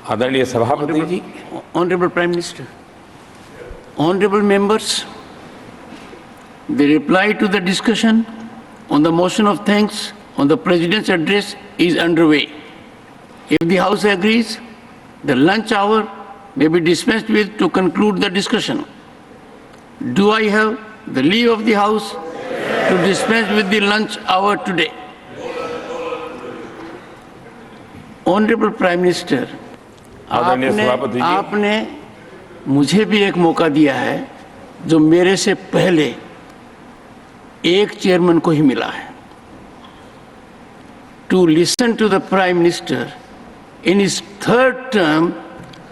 आदरणीय सभापति जी, Honorable Prime Minister, honorable members, the reply to the discussion on the motion of thanks on the President's address is underway. If the House agrees, the lunch hour may be dispensed with to conclude the discussion. Do I have the leave of the House to dispense with the lunch hour today? Honorable Prime Minister, आदरणीय सभापति जी, आपने मुझे भी एक मौका दिया है जो मेरे से पहले एक चेयरमैन को ही मिला है, to listen to the prime minister in his third term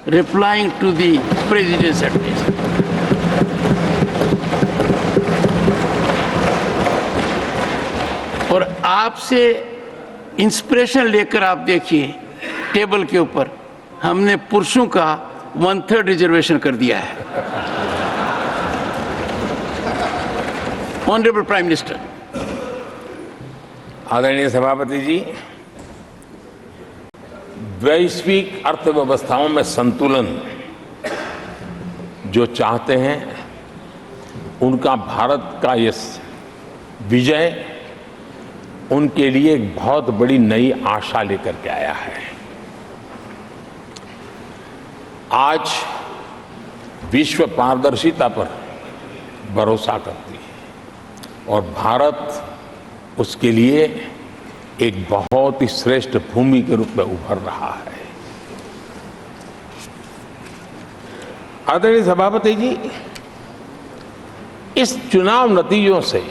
replying to the president's address. और आपसे इंस्पिरेशन लेकर आप देखिए, टेबल के ऊपर हमने पुरुषों का 1/3 रिजर्वेशन कर दिया है। ऑनरेबल प्राइम मिनिस्टर, आदरणीय सभापति जी, वैश्विक अर्थव्यवस्थाओं में संतुलन जो चाहते हैं, उनका भारत का ये विजय उनके लिए एक बहुत बड़ी नई आशा लेकर के आया है। आज विश्व पारदर्शिता पर भरोसा करती है और भारत उसके लिए एक बहुत ही श्रेष्ठ भूमि के रूप में उभर रहा है। आदरणीय सभापति जी, इस चुनाव नतीजों से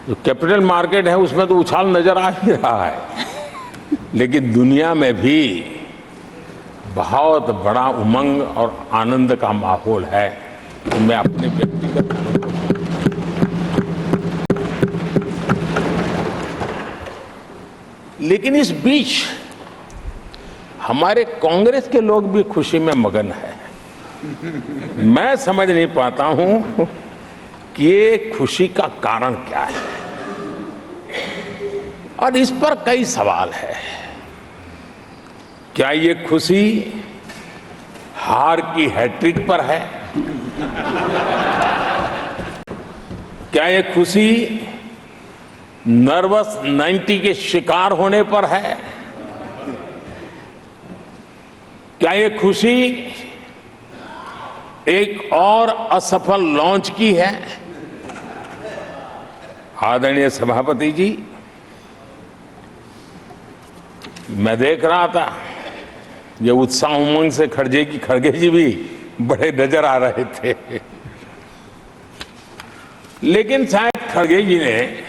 जो कैपिटल मार्केट है उसमें तो उछाल नजर आ ही रहा है, लेकिन दुनिया में भी बहुत बड़ा उमंग और आनंद का माहौल है। तो मैं अपने व्यक्तिगत लेकिन इस बीच हमारे कांग्रेस के लोग भी खुशी में मगन है। मैं समझ नहीं पाता हूं कि ये खुशी का कारण क्या है, और इस पर कई सवाल है। क्या ये खुशी हार की हैट्रिक पर है? क्या ये खुशी नर्वस 90 के शिकार होने पर है? क्या ये खुशी एक और असफल लॉन्च की है? आदरणीय सभापति जी, मैं देख रहा था ये उत्साह उमंग से खड़गे जी भी बड़े नजर आ रहे थे, लेकिन शायद खड़गे जी ने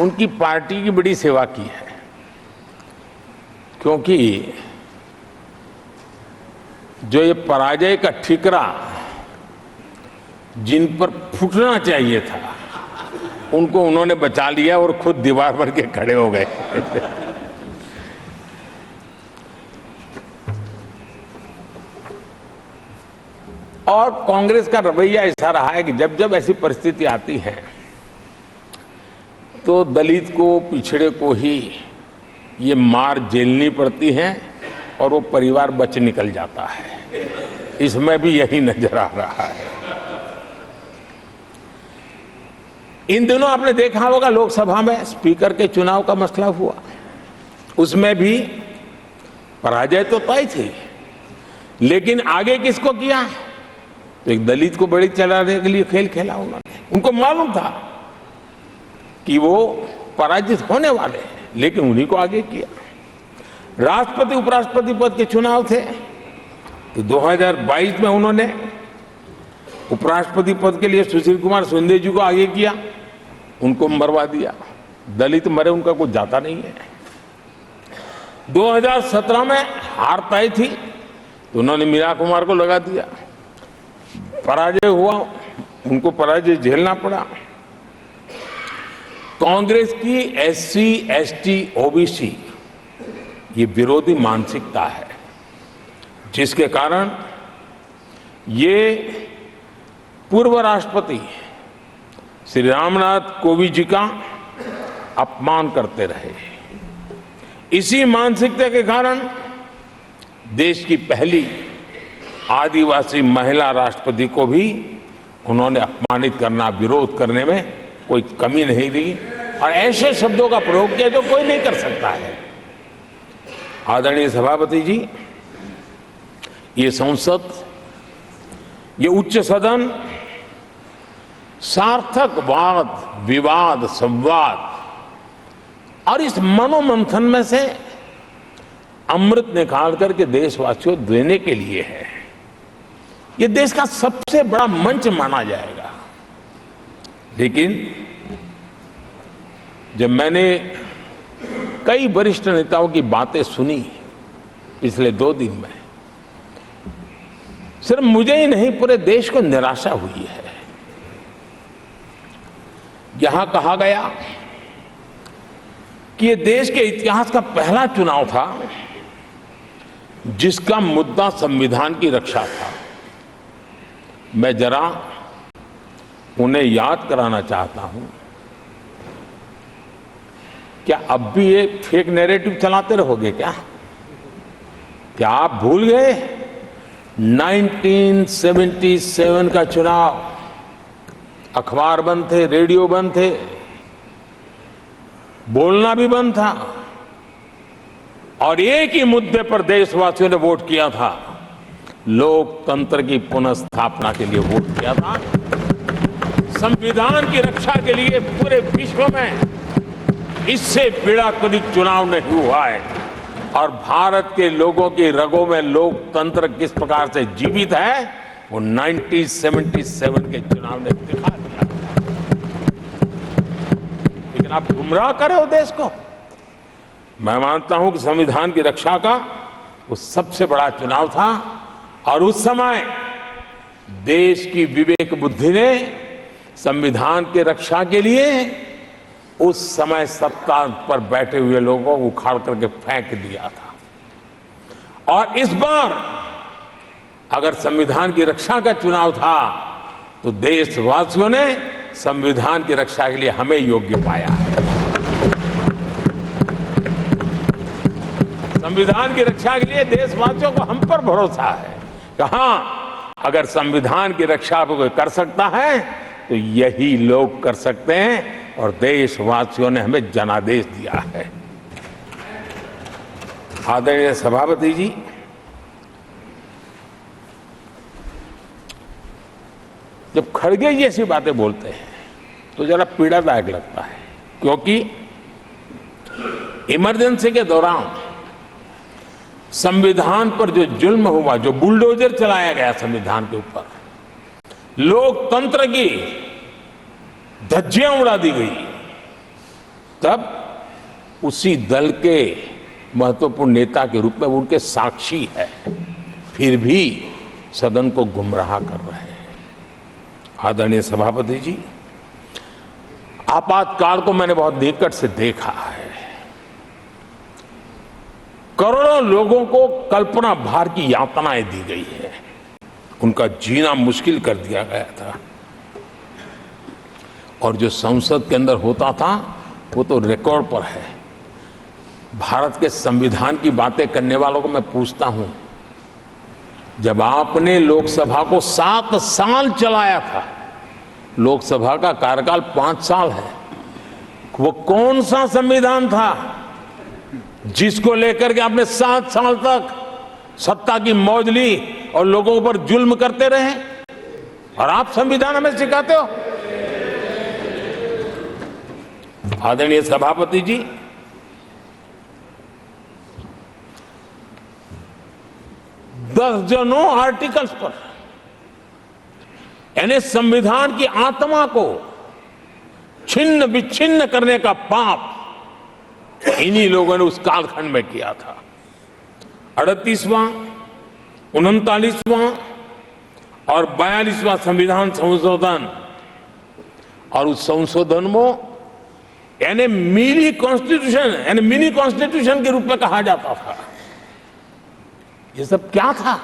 उनकी पार्टी की बड़ी सेवा की है, क्योंकि जो ये पराजय का ठिकरा जिन पर फूटना चाहिए था, उनको उन्होंने बचा लिया और खुद दीवार बन के खड़े हो गए। और कांग्रेस का रवैया ऐसा रहा है कि जब जब ऐसी परिस्थिति आती है तो दलित को, पिछड़े को ही ये मार झेलनी पड़ती है और वो परिवार बच निकल जाता है। इसमें भी यही नजर आ रहा है। इन दिनों आपने देखा होगा लोकसभा में स्पीकर के चुनाव का मसला हुआ, उसमें भी पराजय तो तय थी, लेकिन आगे किसको किया? तो एक दलित को बड़ी चलाने के लिए खेल खेला उन्होंने। उनको मालूम था कि वो पराजित होने वाले, लेकिन उन्हीं को आगे किया। राष्ट्रपति उपराष्ट्रपति पद के चुनाव थे तो 2022 में उन्होंने उपराष्ट्रपति पद के लिए सुशील कुमार शिंदे जी को आगे किया, उनको मरवा दिया। दलित मरे, उनका कुछ जाता नहीं है। 2017 में हार तय थी तो उन्होंने मीरा कुमार को लगा दिया। पराजय हुआ, उनको पराजय झेलना पड़ा। कांग्रेस की एससी, एसटी, ओबीसी ये विरोधी मानसिकता है, जिसके कारण ये पूर्व राष्ट्रपति श्री रामनाथ कोविंद जी का अपमान करते रहे। इसी मानसिकता के कारण देश की पहली आदिवासी महिला राष्ट्रपति को भी उन्होंने अपमानित करना, विरोध करने में कोई कमी नहीं दी और ऐसे शब्दों का प्रयोग किया जो कोई नहीं कर सकता है। आदरणीय सभापति जी, ये संसद, ये उच्च सदन सार्थक वाद विवाद संवाद और इस मनोमंथन में से अमृत निकाल करके देशवासियों देने के लिए है। ये देश का सबसे बड़ा मंच माना जाएगा। लेकिन जब मैंने कई वरिष्ठ नेताओं की बातें सुनी पिछले 2 दिन में, सिर्फ मुझे ही नहीं पूरे देश को निराशा हुई है। यहां कहा गया कि ये देश के इतिहास का पहला चुनाव था जिसका मुद्दा संविधान की रक्षा था। मैं जरा उन्हें याद कराना चाहता हूं, क्या अब भी ये फेक नैरेटिव चलाते रहोगे क्या? क्या आप भूल गए 1977 का चुनाव? अखबार बंद थे, रेडियो बंद थे, बोलना भी बंद था और एक ही मुद्दे पर देशवासियों ने वोट किया था। लोकतंत्र की पुनर्स्थापना के लिए वोट किया था। संविधान की रक्षा के लिए पूरे विश्व में इससे बड़ा कोई चुनाव नहीं हुआ है और भारत के लोगों की रगों में लोकतंत्र किस प्रकार से जीवित है वो 1977 के चुनाव ने दिखा दिया। लेकिन आप गुमराह कर रहे हो देश को। मैं मानता हूं कि संविधान की रक्षा का वो सबसे बड़ा चुनाव था और उस समय देश की विवेक बुद्धि ने संविधान की रक्षा के लिए उस समय सत्ता पर बैठे हुए लोगों को उखाड़ करके फेंक दिया था। और इस बार अगर संविधान की रक्षा का चुनाव था तो देशवासियों ने संविधान की रक्षा के लिए हमें योग्य पाया है। संविधान की रक्षा के लिए देशवासियों को हम पर भरोसा है। कहां अगर संविधान की रक्षा कोई कर सकता है तो यही लोग कर सकते हैं और देशवासियों ने हमें जनादेश दिया है। आदरणीय सभापति जी, जब खड़गे जैसी बातें बोलते हैं तो जरा पीड़ादायक लगता है, क्योंकि इमरजेंसी के दौरान संविधान पर जो जुल्म हुआ, जो बुलडोजर चलाया गया संविधान के ऊपर, लोकतंत्र की धज्जियां उड़ा दी गई, तब उसी दल के महत्वपूर्ण नेता के रूप में उनके साक्षी है, फिर भी सदन को गुमराह कर रहे हैं। आदरणीय सभापति जी, आपातकाल को मैंने बहुत निकट से देखा है। करोड़ों लोगों को कल्पना भार की यातनाएं दी गई है, उनका जीना मुश्किल कर दिया गया था और जो संसद के अंदर होता था वो तो रिकॉर्ड पर है। भारत के संविधान की बातें करने वालों को मैं पूछता हूं, जब आपने लोकसभा को 7 साल चलाया था, लोकसभा का कार्यकाल 5 साल है, वो कौन सा संविधान था जिसको लेकर के आपने 7 साल तक सत्ता की मौज ली और लोगों पर जुल्म करते रहे? और आप संविधान हमें सिखाते हो? आदरणीय सभापति जी, दर्जनों आर्टिकल्स पर, यानी संविधान की आत्मा को छिन्न विच्छिन्न करने का पाप इन्हीं लोगों ने उस कालखंड में किया था। 38वां, 39वां और 42वां संविधान संशोधन, और उस संशोधन में यानी मिनी कॉन्स्टिट्यूशन, यानी मिनी कॉन्स्टिट्यूशन के रूप में कहा जाता था। ये सब क्या था?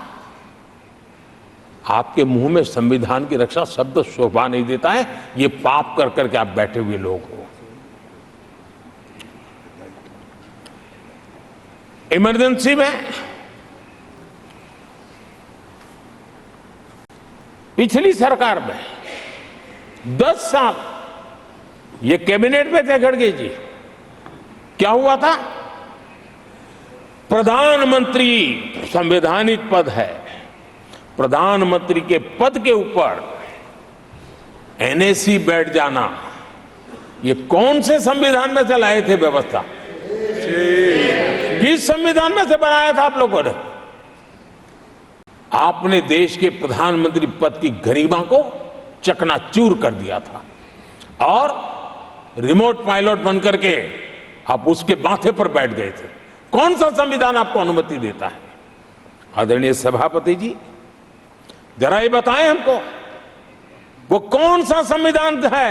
आपके मुंह में संविधान की रक्षा शब्द शोभा नहीं देता है। ये पाप कर करके आप बैठे हुए लोग हो। इमरजेंसी में पिछली सरकार में 10 साल ये कैबिनेट में थे खड़गे जी, क्या हुआ था? प्रधानमंत्री संवैधानिक पद है, प्रधानमंत्री के पद के ऊपर एनएसी बैठ जाना, ये कौन से संविधान में से लाए थे व्यवस्था? किस संविधान में से बनाया था आप लोगों ने? आपने देश के प्रधानमंत्री पद की गरिमा को चकनाचूर कर दिया था और रिमोट पायलट बनकर के आप उसके माथे पर बैठ गए थे। कौन सा संविधान आपको अनुमति देता है? आदरणीय सभापति जी, जरा ये बताएं हमको, वो कौन सा संविधान है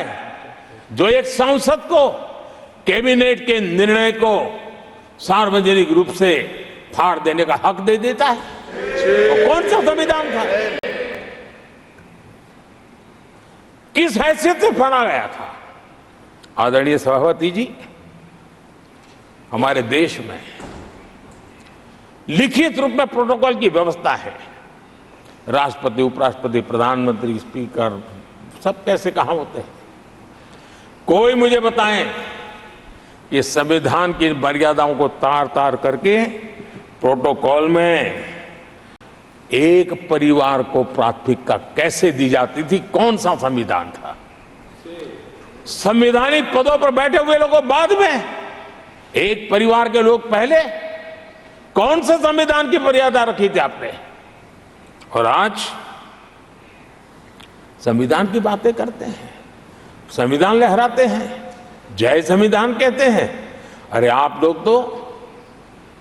जो एक सांसद को कैबिनेट के निर्णय को सार्वजनिक रूप से फाड़ देने का हक दे देता है? वो कौन सा संविधान था? किस हैसियत से फाड़ा गया था? आदरणीय सभापति जी, हमारे देश में लिखित रूप में प्रोटोकॉल की व्यवस्था है। राष्ट्रपति, उपराष्ट्रपति, प्रधानमंत्री, स्पीकर सब कैसे कहां होते हैं? कोई मुझे बताएं कि संविधान की मर्यादाओं को तार तार करके प्रोटोकॉल में एक परिवार को प्राथमिकता कैसे दी जाती थी? कौन सा संविधान था? संवैधानिक पदों पर बैठे हुए लोगों बाद में, एक परिवार के लोग पहले। कौन से संविधान की मर्यादा रखी थी आपने? और आज संविधान की बातें करते हैं, संविधान लहराते हैं, जय संविधान कहते हैं। अरे आप लोग तो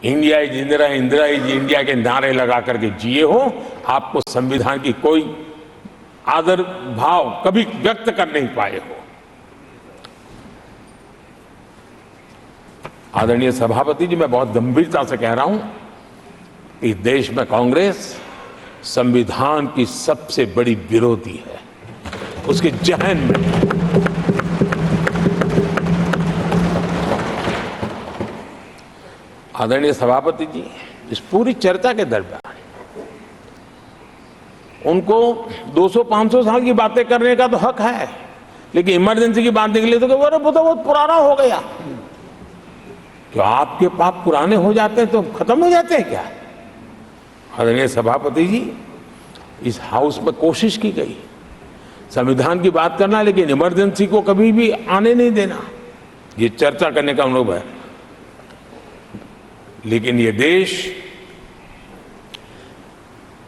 India is Indira, Indira is India के नारे लगा करके जिए हो। आपको संविधान की कोई आदर भाव कभी व्यक्त कर नहीं पाए हो। आदरणीय सभापति जी, मैं बहुत गंभीरता से कह रहा हूं कि देश में कांग्रेस संविधान की सबसे बड़ी विरोधी है। उसके जहन में आदरणीय सभापति जी, इस पूरी चर्चा के दरमियान उनको 200-500 साल की बातें करने का तो हक है, लेकिन इमरजेंसी की बात निकली तो वो बहुत पुराना हो गया। क्या आपके पाप पुराने हो जाते हैं तो खत्म हो जाते हैं क्या? आदरणीय सभापति जी, इस हाउस में कोशिश की गई संविधान की बात करना, लेकिन इमरजेंसी को कभी भी आने नहीं देना, ये चर्चा करने का अनुभव है। लेकिन ये देश,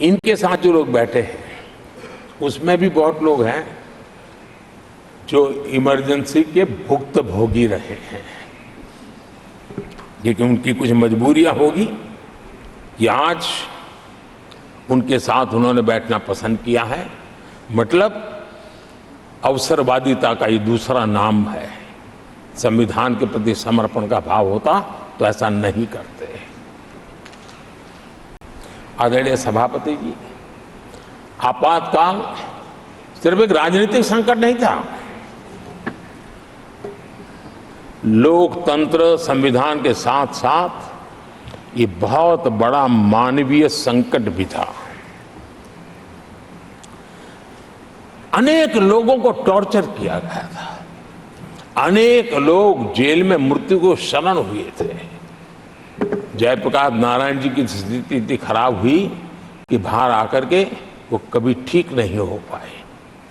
इनके साथ जो लोग बैठे हैं उसमें भी बहुत लोग हैं जो इमरजेंसी के भुक्तभोगी रहे हैं, लेकिन उनकी कुछ मजबूरियां होगी कि आज उनके साथ उन्होंने बैठना पसंद किया है। मतलब अवसरवादिता का ये दूसरा नाम है। संविधान के प्रति समर्पण का भाव होता तो ऐसा नहीं करते। आदरणीय सभापति जी, आपातकाल सिर्फ एक राजनीतिक संकट नहीं था, लोकतंत्र संविधान के साथ साथ ये बहुत बड़ा मानवीय संकट भी था। अनेक लोगों को टॉर्चर किया गया था, अनेक लोग जेल में मृत्यु को शरण हुए थे। जयप्रकाश नारायण जी की स्थिति इतनी खराब हुई कि बाहर आकर के वो कभी ठीक नहीं हो पाए।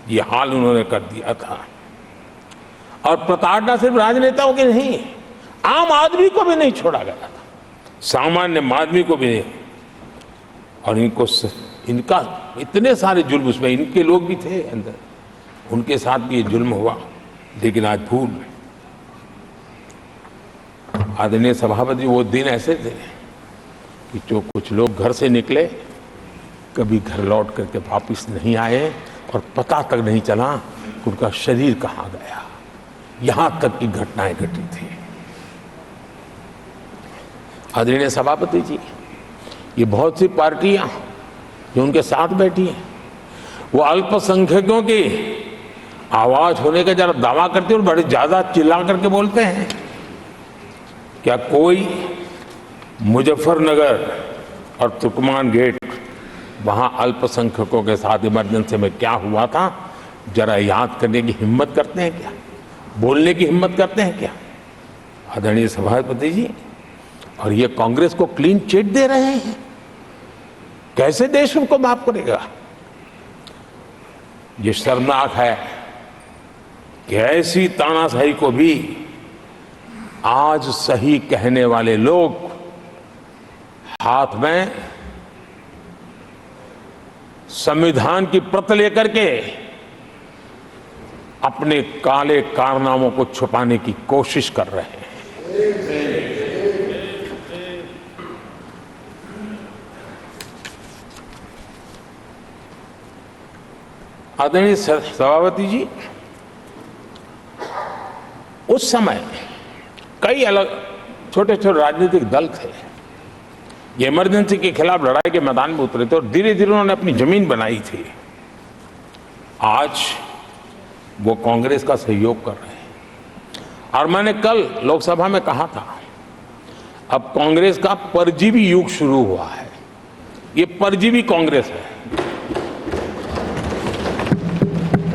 ये हाल उन्होंने कर दिया था। और प्रताड़ना सिर्फ राजनेताओं की नहीं, आम आदमी को भी नहीं छोड़ा गया था, सामान्य आदमी को भी नहीं। और इनका इतने सारे जुल्म, उसमें इनके लोग भी थे अंदर, उनके साथ भी ये जुल्म हुआ। लेकिन आज भूल, आदरणीय सभापति, वो दिन ऐसे थे कि जो कुछ लोग घर से निकले कभी घर लौट करके वापिस नहीं आए और पता तक नहीं चला कि उनका शरीर कहाँ गया। यहां तक की घटनाएं घटी थी। आदरणीय सभापति जी, ये बहुत सी पार्टियां जो उनके साथ बैठी हैं, वो अल्पसंख्यकों की आवाज होने का जरा दावा करते हैं और बड़े ज्यादा चिल्ला करके बोलते हैं। क्या कोई मुजफ्फरनगर और तुर्कमान गेट, वहां अल्पसंख्यकों के साथ इमरजेंसी में क्या हुआ था, जरा याद करने की हिम्मत करते हैं क्या? बोलने की हिम्मत करते हैं क्या? आदरणीय सभापति जी, और ये कांग्रेस को क्लीन चिट दे रहे हैं। कैसे देश उनको माफ करेगा? ये शर्मनाक है कि ऐसी तानाशाही को भी आज सही कहने वाले लोग हाथ में संविधान की प्रत लेकर के अपने काले कारनामों को छुपाने की कोशिश कर रहे हैं। आदरणीय सभापति जी, उस समय कई अलग छोटे छोटे राजनीतिक दल थे, ये इमरजेंसी के खिलाफ लड़ाई के मैदान में उतरे थे और धीरे धीरे उन्होंने अपनी जमीन बनाई थी। आज वो कांग्रेस का सहयोग कर रहे हैं। और मैंने कल लोकसभा में कहा था, अब कांग्रेस का परजीवी युग शुरू हुआ है। ये परजीवी कांग्रेस है,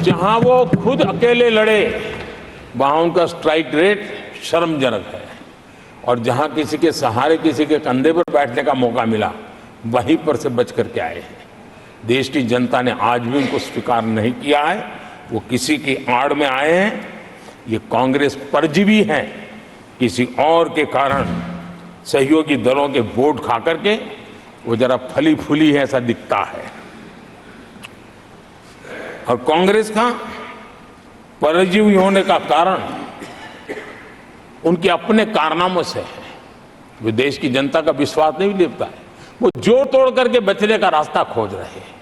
जहां वो खुद अकेले लड़े वहां उनका स्ट्राइक रेट शर्मजनक है, और जहां किसी के सहारे, किसी के कंधे पर बैठने का मौका मिला, वहीं पर से बच करके आए हैं। देश की जनता ने आज भी उनको स्वीकार नहीं किया है, वो किसी की आड़ में आए हैं। ये कांग्रेस परजीवी है, किसी और के कारण सहयोगी दलों के वोट खा करके वो जरा फली फूली है ऐसा दिखता है। और कांग्रेस का परजीवी होने का कारण उनके अपने कारनामों से है। वो देश की जनता का विश्वास नहीं लेता है, वो जोड़ तोड़ करके बचने का रास्ता खोज रहे हैं।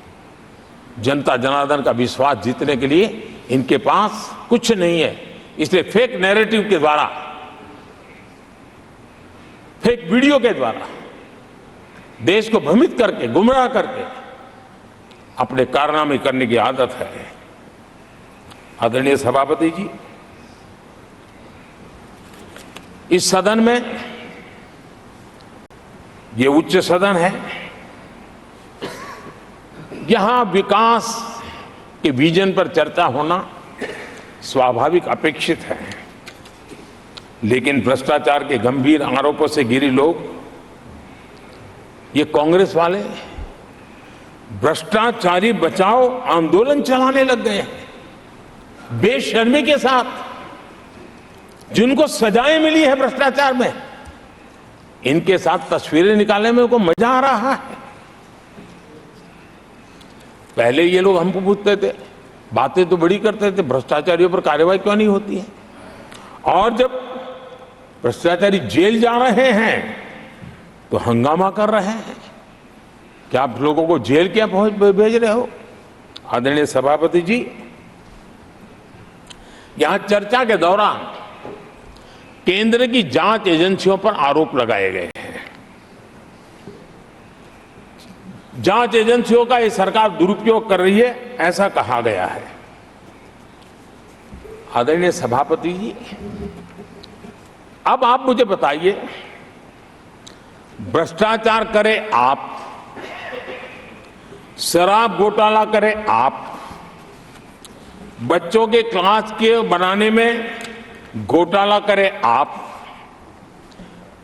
जनता जनार्दन का विश्वास जीतने के लिए इनके पास कुछ नहीं है, इसलिए फेक नैरेटिव के द्वारा, फेक वीडियो के द्वारा देश को भ्रमित करके, गुमराह करके अपने कारनामे करने की आदत है। आदरणीय सभापति जी, इस सदन में, ये उच्च सदन है, यहां विकास के विजन पर चर्चा होना स्वाभाविक अपेक्षित है, लेकिन भ्रष्टाचार के गंभीर आरोपों से घिरे लोग, ये कांग्रेस वाले भ्रष्टाचारी बचाओ आंदोलन चलाने लग गए हैं बेशर्मी के साथ। जिनको सजाएं मिली है भ्रष्टाचार में, इनके साथ तस्वीरें निकालने में उनको मजा आ रहा है। पहले ये लोग हमको पूछते थे, बातें तो बड़ी करते थे, भ्रष्टाचारियों पर कार्रवाई क्यों नहीं होती है? और जब भ्रष्टाचारी जेल जा रहे हैं तो हंगामा कर रहे हैं। क्या आप लोगों को जेल क्या भेज रहे हो? आदरणीय सभापति जी, यहां चर्चा के दौरान केंद्र की जांच एजेंसियों पर आरोप लगाए गए हैं। जांच एजेंसियों का ये सरकार दुरुपयोग कर रही है, ऐसा कहा गया है। आदरणीय सभापति जी, अब आप मुझे बताइए, भ्रष्टाचार करे आप, शराब घोटाला करे आप, बच्चों के क्लास के बनाने में घोटाला करे आप,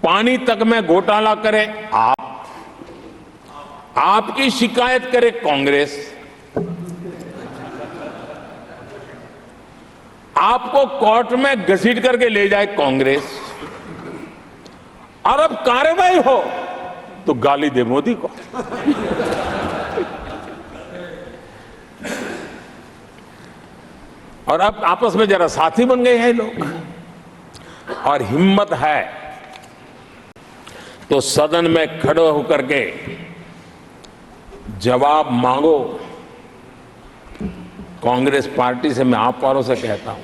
पानी तक में घोटाला करे आप, आपकी शिकायत करे कांग्रेस, आपको कोर्ट में घसीट करके ले जाए कांग्रेस, और अब कार्रवाई हो तो गाली दे मोदी को। और अब आपस में जरा साथी बन गए हैं लोग, और हिम्मत है तो सदन में खड़े होकर के जवाब मांगो। कांग्रेस पार्टी से मैं आप वालों से कहता हूं,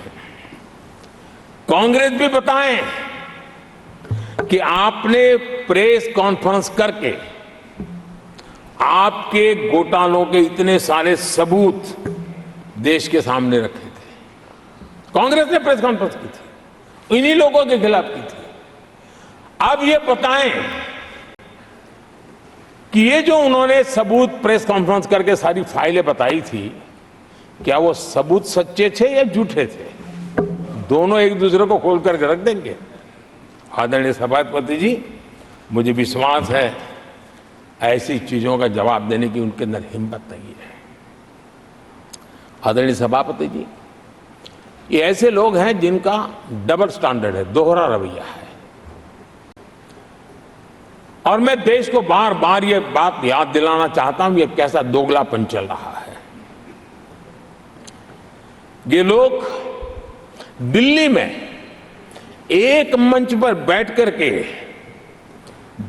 कांग्रेस भी बताएं कि आपने प्रेस कॉन्फ्रेंस करके आपके घोटालों के इतने सारे सबूत देश के सामने रखे थे। कांग्रेस ने प्रेस कॉन्फ्रेंस की थी, इन्हीं लोगों के खिलाफ की थी। अब ये बताएं कि ये जो उन्होंने सबूत प्रेस कॉन्फ्रेंस करके सारी फाइलें बताई थी, क्या वो सबूत सच्चे थे या झूठे थे? दोनों एक दूसरे को खोल करके रख देंगे। आदरणीय सभापति जी, मुझे विश्वास है ऐसी चीजों का जवाब देने की उनके अंदर हिम्मत नहीं है। आदरणीय सभापति जी, ये ऐसे लोग हैं जिनका डबल स्टैंडर्ड है, दोहरा रवैया है। और मैं देश को बार बार ये बात याद दिलाना चाहता हूं, ये कैसा दोगलापन चल रहा है। ये लोग दिल्ली में एक मंच पर बैठ करके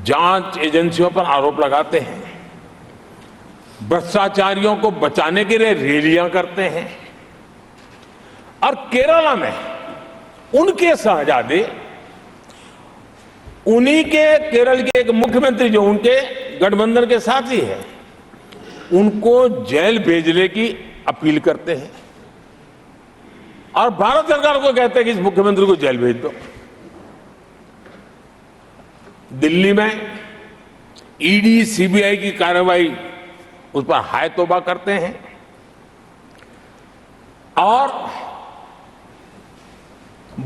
जांच एजेंसियों पर आरोप लगाते हैं, भ्रष्टाचारियों को बचाने के लिए रैलियां करते हैं, और केरला में उनके शहजादे, उन्हीं के केरल के एक मुख्यमंत्री जो उनके गठबंधन के साथी है, उनको जेल भेजने की अपील करते हैं और भारत सरकार को कहते हैं कि इस मुख्यमंत्री को जेल भेज दो। दिल्ली में ईडी सीबीआई की कार्रवाई उस पर हाय तौबा करते हैं और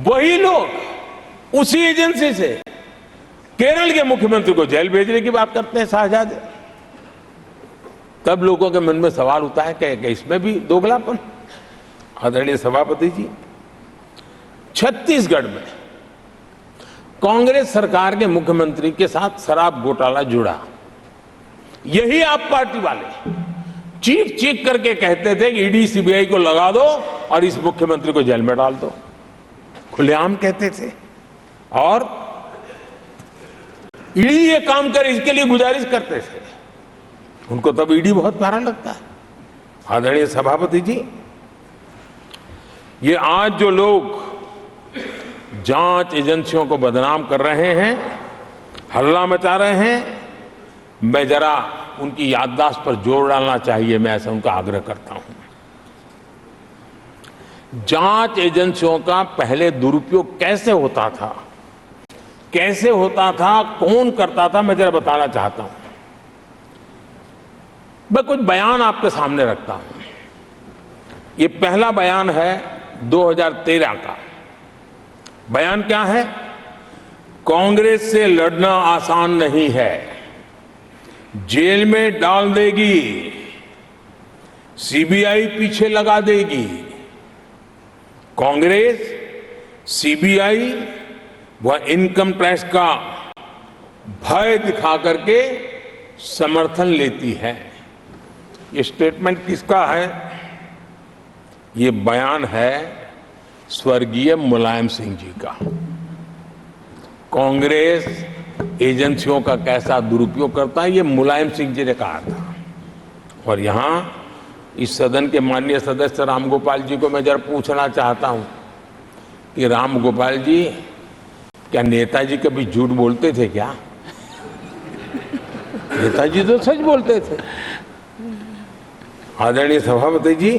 वही लोग उसी एजेंसी से केरल के मुख्यमंत्री को जेल भेजने की बात करते हैं, शहजादे। तब लोगों के मन में सवाल उठता है कि इसमें भी दोगलापन। आदरणीय सभापति जी, छत्तीसगढ़ में कांग्रेस सरकार के मुख्यमंत्री के साथ शराब घोटाला जुड़ा। यही आप पार्टी वाले चीख चीख करके कहते थे कि ईडी सीबीआई को लगा दो और इस मुख्यमंत्री को जेल में डाल दो, खुलेआम कहते थे। और ईडी ये काम करे इसके लिए गुजारिश करते थे। उनको तब ईडी बहुत प्यारा लगता है। आदरणीय सभापति जी, ये आज जो लोग जांच एजेंसियों को बदनाम कर रहे हैं, हल्ला मचा रहे हैं, मैं जरा उनकी याददाश्त पर जोर डालना चाहिए, मैं ऐसा उनका आग्रह करता हूं। जांच एजेंसियों का पहले दुरुपयोग कैसे होता था, कौन करता था, मैं जरा बताना चाहता हूं। मैं कुछ बयान आपके सामने रखता हूं। ये पहला बयान है 2013 का। बयान क्या है? कांग्रेस से लड़ना आसान नहीं है, जेल में डाल देगी, सीबीआई पीछे लगा देगी। कांग्रेस सीबीआई व इनकम टैक्स का भय दिखा करके समर्थन लेती है। ये स्टेटमेंट किसका है? ये बयान है स्वर्गीय मुलायम सिंह जी का। कांग्रेस एजेंसियों का कैसा दुरुपयोग करता है, ये मुलायम सिंह जी ने कहा था। और यहां इस सदन के माननीय सदस्य रामगोपाल जी को मैं जरा पूछना चाहता हूं कि रामगोपाल जी, क्या नेताजी कभी झूठ बोलते थे क्या? नेताजी तो सच बोलते थे। आदरणीय सभापति जी,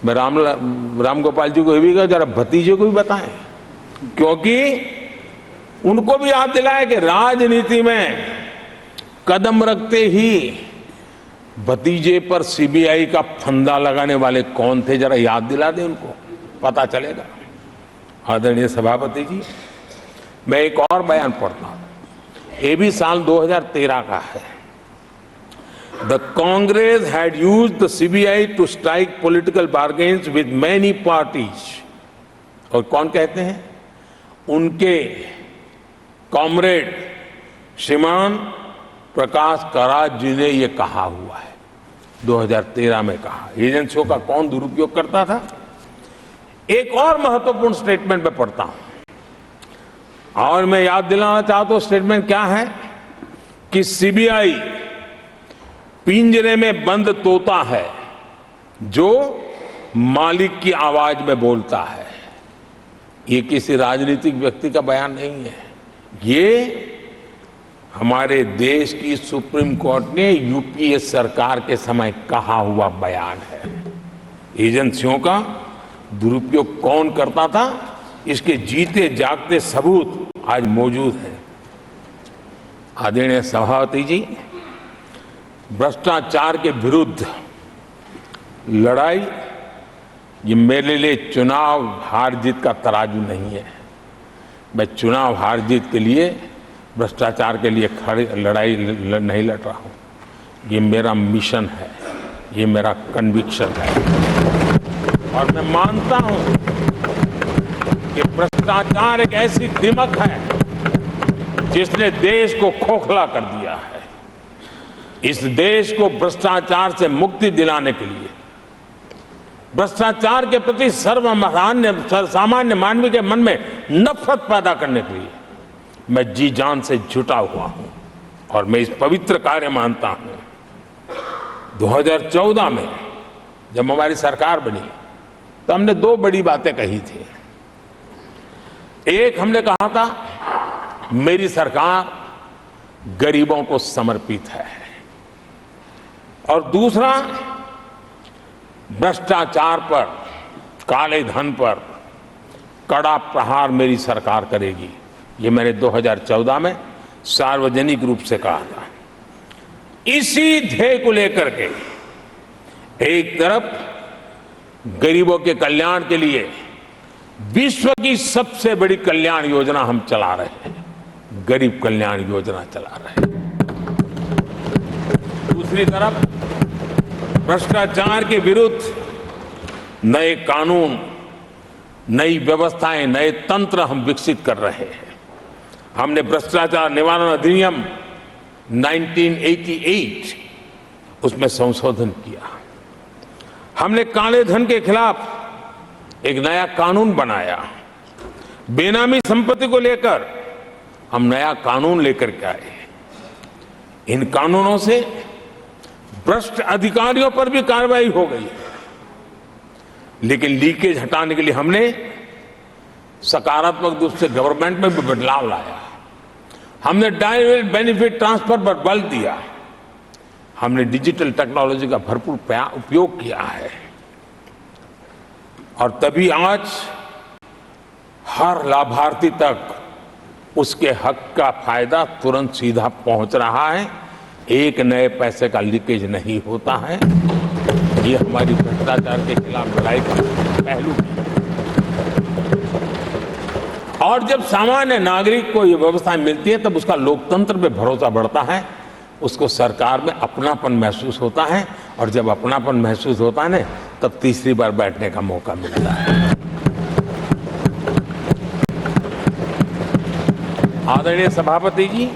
मैं रामगोपाल जी को ये भी कहा जरा भतीजे को भी बताएं, क्योंकि उनको भी याद दिलाया कि राजनीति में कदम रखते ही भतीजे पर सीबीआई का फंदा लगाने वाले कौन थे, जरा याद दिला दें उनको, पता चलेगा। आदरणीय सभापति जी, मैं एक और बयान पढ़ता हूं, ये भी साल 2013 का है। The Congress had used the CBI to strike political bargains with many parties. और कौन कहते हैं? उनके कॉमरेड श्रीमान प्रकाश करात जी ने ये कहा हुआ है, 2013 में कहा। एजेंसियों का कौन दुरुपयोग करता था? एक और महत्वपूर्ण स्टेटमेंट में पढ़ता हूं और मैं याद दिलाना चाहता हूं, स्टेटमेंट क्या है कि सीबीआई पिंजरे में बंद तोता है जो मालिक की आवाज में बोलता है। ये किसी राजनीतिक व्यक्ति का बयान नहीं है, ये हमारे देश की सुप्रीम कोर्ट ने यूपीए सरकार के समय कहा हुआ बयान है। एजेंसियों का दुरुपयोग कौन करता था, इसके जीते जागते सबूत आज मौजूद है। आदरणीय सभापति जी, भ्रष्टाचार के विरुद्ध लड़ाई ये मेरे लिए चुनाव हार जीत का तराजू नहीं है। मैं चुनाव हार जीत के लिए, भ्रष्टाचार के लिए लड़ाई नहीं लड़ रहा हूं। ये मेरा मिशन है, ये मेरा कन्विक्शन है। और मैं मानता हूं कि भ्रष्टाचार एक ऐसी दिमक है जिसने देश को खोखला कर दिया है। इस देश को भ्रष्टाचार से मुक्ति दिलाने के लिए, भ्रष्टाचार के प्रति सामान्य मानवीय के मन में नफरत पैदा करने के लिए मैं जी जान से जुटा हुआ हूं और मैं इस पवित्र कार्य मानता हूं। 2014 में जब हमारी सरकार बनी तो हमने दो बड़ी बातें कही थी। एक, हमने कहा था मेरी सरकार गरीबों को समर्पित है, और दूसरा, भ्रष्टाचार पर, काले धन पर कड़ा प्रहार मेरी सरकार करेगी। ये मैंने 2014 में सार्वजनिक रूप से कहा था। इसी ध्येय को लेकर के एक तरफ गरीबों के कल्याण के लिए विश्व की सबसे बड़ी कल्याण योजना हम चला रहे हैं, गरीब कल्याण योजना चला रहे हैं। दूसरी तरफ भ्रष्टाचार के विरुद्ध नए कानून, नई व्यवस्थाएं, नए तंत्र हम विकसित कर रहे हैं। हमने भ्रष्टाचार निवारण अधिनियम 1988 उसमें संशोधन किया। हमने काले धन के खिलाफ एक नया कानून बनाया। बेनामी संपत्ति को लेकर हम नया कानून लेकर के आए। इन कानूनों से भ्रष्ट अधिकारियों पर भी कार्रवाई हो गई, लेकिन लीकेज हटाने के लिए हमने सकारात्मक रूप से गवर्नमेंट में भी बदलाव लाया। हमने डायरेक्ट बेनिफिट ट्रांसफर पर बल दिया। हमने डिजिटल टेक्नोलॉजी का भरपूर उपयोग किया है, और तभी आज हर लाभार्थी तक उसके हक का फायदा तुरंत सीधा पहुंच रहा है। एक नए पैसे का लीकेज नहीं होता है। ये हमारी भ्रष्टाचार के खिलाफ लड़ाई का पहलू है। और जब सामान्य नागरिक को ये व्यवस्थाएं मिलती है तब उसका लोकतंत्र पे भरोसा बढ़ता है, उसको सरकार में अपनापन महसूस होता है, और जब अपनापन महसूस होता है ना, तब तीसरी बार बैठने का मौका मिलता है। आदरणीय सभापति जी,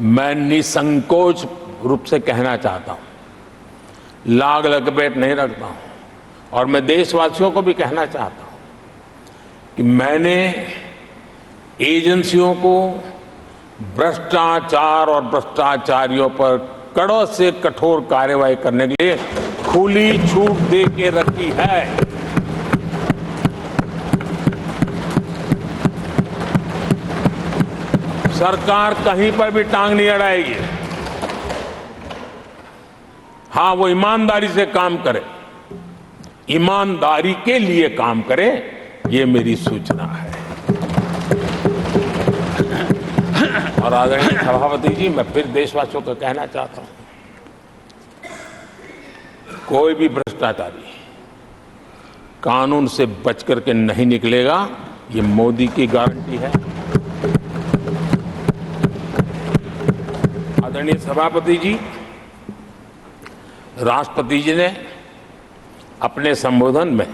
मैं निसंकोच रूप से कहना चाहता हूं, लाग लपेट नहीं रखता हूं, और मैं देशवासियों को भी कहना चाहता हूं कि मैंने एजेंसियों को भ्रष्टाचार और भ्रष्टाचारियों पर कड़ों से कठोर कार्रवाई करने के लिए खुली छूट दे के रखी है। सरकार कहीं पर भी टांग नहीं अड़ाएगी। हां, वो ईमानदारी से काम करे, ईमानदारी के लिए काम करे, ये मेरी सूचना है। और आदरणीय सभापति जी, मैं फिर देशवासियों को कहना चाहता हूं, कोई भी भ्रष्टाचारी कानून से बच करके नहीं निकलेगा, ये मोदी की गारंटी है। आदरणीय सभापति जी, राष्ट्रपति जी ने अपने संबोधन में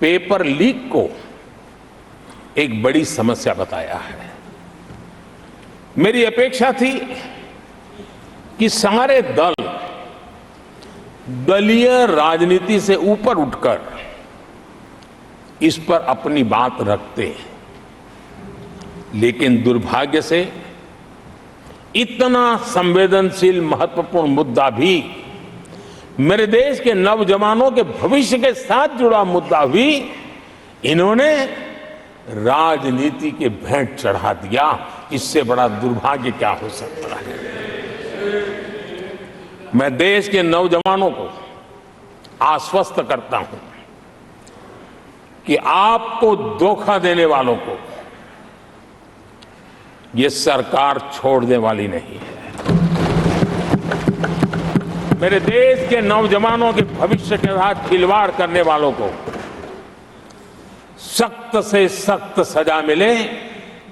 पेपर लीक को एक बड़ी समस्या बताया है। मेरी अपेक्षा थी कि सारे दल दलीय राजनीति से ऊपर उठकर इस पर अपनी बात रखते, लेकिन दुर्भाग्य से इतना संवेदनशील महत्वपूर्ण मुद्दा भी, मेरे देश के नौजवानों के भविष्य के साथ जुड़ा मुद्दा भी, इन्होंने राजनीति के भेंट चढ़ा दिया। इससे बड़ा दुर्भाग्य क्या हो सकता है। मैं देश के नौजवानों को आश्वस्त करता हूं कि आपको धोखा देने वालों को ये सरकार छोड़ने वाली नहीं है। मेरे देश के नौजवानों के भविष्य के साथ खिलवाड़ करने वालों को सख्त से सख्त सजा मिले,